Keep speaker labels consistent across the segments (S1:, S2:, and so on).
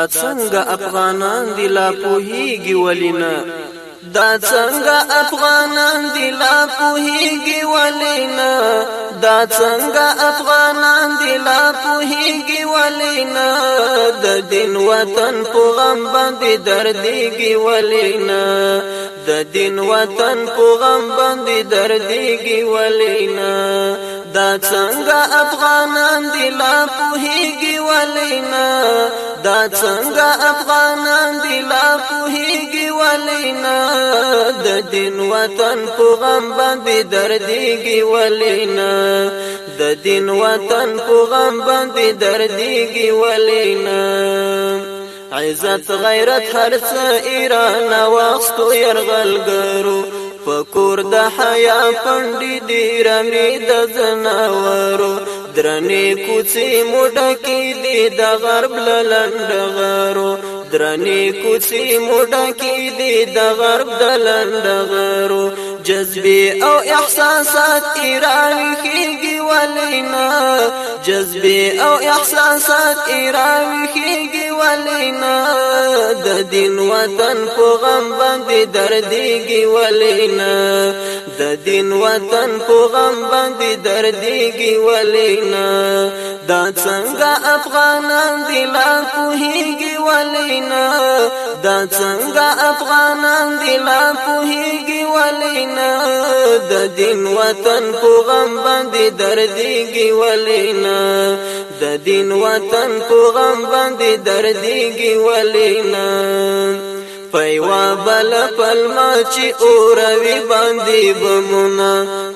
S1: دا څنګه افغانان دی لا پوهیږي ولینا دا څنګه افغانان دی لا پوهیږي ولینا دا څنګه افغانان دی لا پوهیږي ولینا د دین وطن په غم باندې دردیږي ولینا د دین وطن په غم باندې دردیږي ولینا دا څنګه افغانان دی لا پوهیږي ولینا دا څنګه افغانان دی لا پوهیږي ولینا د دین وطن په غم باندې دردیږي ولینا د دین وطن په غم باندې دردیږي ولینا عزت غیرت هر څه ایران واستو يرغلګرو فکور د حیا پندې دی رمې د زناورو درنې کوڅې موډکې دی د غرب لنډغرو درنې کوڅې موډکې دی د غرب د لنډغرو جذبې او احساسات ایراوي کېږي ولینا جذبې او احساسات ایراوي کېږي ولینا د دین وطن په غم باندې دردیږي ولینا د دین وطن په غم باندې دردیږي ولینا دا څنګه افغانان دی لا پوهیږي ولینا دا څنګه افغانان دی لا پوهیږي ولینا د دین وطن په غم باندې دردیږي ولینا د دین وطن په غم باندې دردیږي ولینا پیوا بل پلما چې اوروي باندې بمونه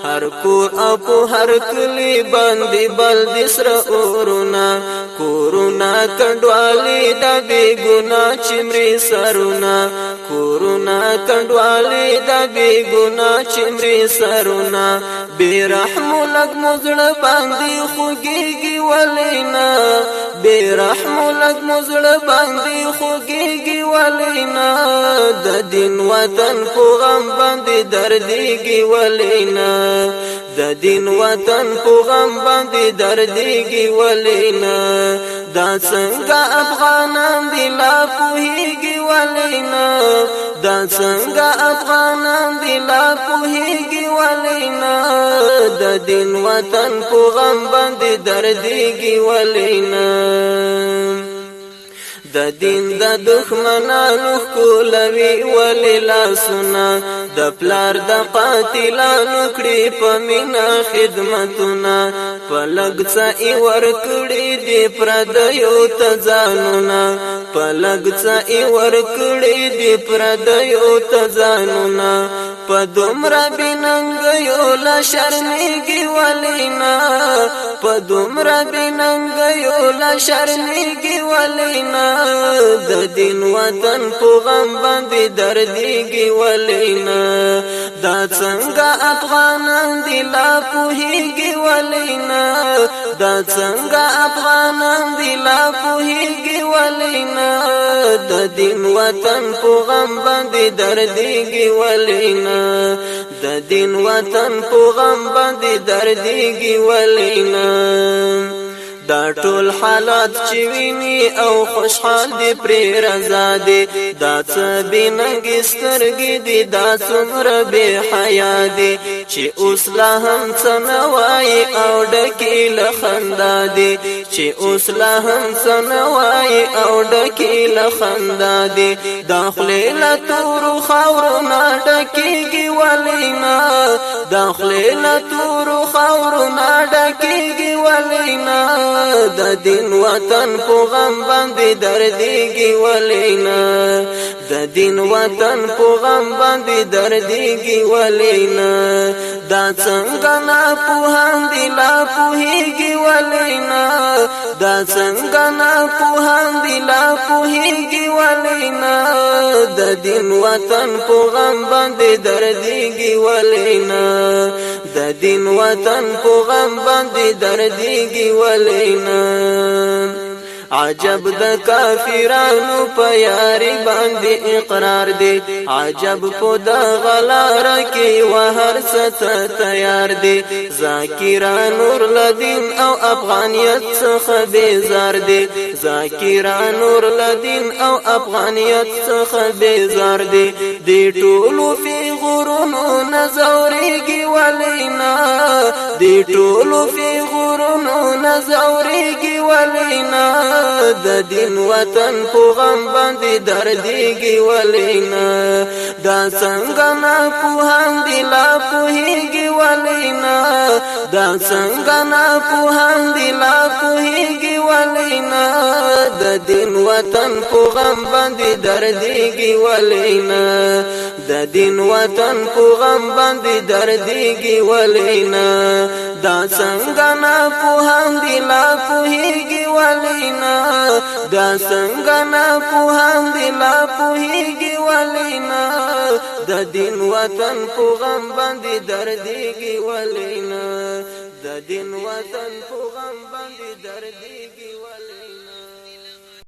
S1: هر کور او په هر کلی باندې بل دسر اورونه کورونا کډوالي د بی ګنا چمري سرونه کورونا کډوالي د بی ګنا چمري سرونه بیرحم لګ مزړ باندې خوګيږي ولینا بیرحم لګ مزړ باندې خوګيږي ولینا د دین وطن په غم باندې دردیږي ولینا د دین وطن په غم باندې دردیږي ولینا دا څنګه افغانان دی لا پوهیږي ولینا دا څنګه افغانان دی لا پوهیږي ولینا د دین وطن په غم باندې دردیږي ولینا د دین د دښمنانو کولوي ولې لاسونه د پلار د قاتلانو کړي په مینا خدمتونه په لږ څه یې ورکړي دي پردیو ته ځانونه په لږ څه یې ورکړي دي پردیو ته ځانونه په دومره بېننګیو له شرمېږي ولینا په دومره بېننګیو له شرمېږي ولینا د دین وطن په غم باندې دردیږي ولینا دا څنګه افغانان دی لا پوهیږي ولینا دا څنګه افغانان دی لا پوهیږي ولینا د دین وطن په غم باندې دردیږي ولینا د دین وطن په غم باندې دردیږي ولینا دا ټول حالات چې ویني او خوشحال دي پرې رضا دي دا څه بېننګې سترګې دي دا څومره بې حیا دي چې اوس لا هم څه نه وایي او ډکې له خندا دي چې اوس لا هم څه نه وایي او ډکې له خندا دي دا خولې له تورو خاورو نه ډکېږي ولینا دا خولې له تورو خاورو نه ډکېږي ولینا د دین وطن په غم باندې دردیږي ولینا د دین وطن په غم باندې دردیږي ولینا دا څنګه ناپوهان دی لا پوهیږي ولینا دا څنګه ناپوهان دی لا پوهیږي ولینا د دین وطن په غم باندې دردیږي ولینا د دین وطن په غم باندې دردیږي ولینا عجب د کافرانو په یاري باندې اقرار دی عجب په د غلار کې وهر څه تیار دی ذاکران نور لدین او افغانیت څخه بیزار دی ذاکران نور لدین او افغانیت څخه بیزار دي دی ټولو پیغورونو نزورېږي ولینا دی ټولو پیغورونو نزورېږي ولینا د دین وطن په غم باندې دردېږي ولینا دا څنګه نه پوهان دي لا پوهېږي ولینا دا څنګه نه پوهان دي لا پوهېږي ولینا د دین وطن په غم باندې دردېږي ولینا د دین وطن په غم باندې دردېږي ولینا دا څنګه نه پوهان دي لا پوهېږي ولینا دا څنګه نه پوهان دي لا پوهېږي ولینا د دین وطن په غم باندې دردېږي ولینا د دین وطن په غم باندې دردېږي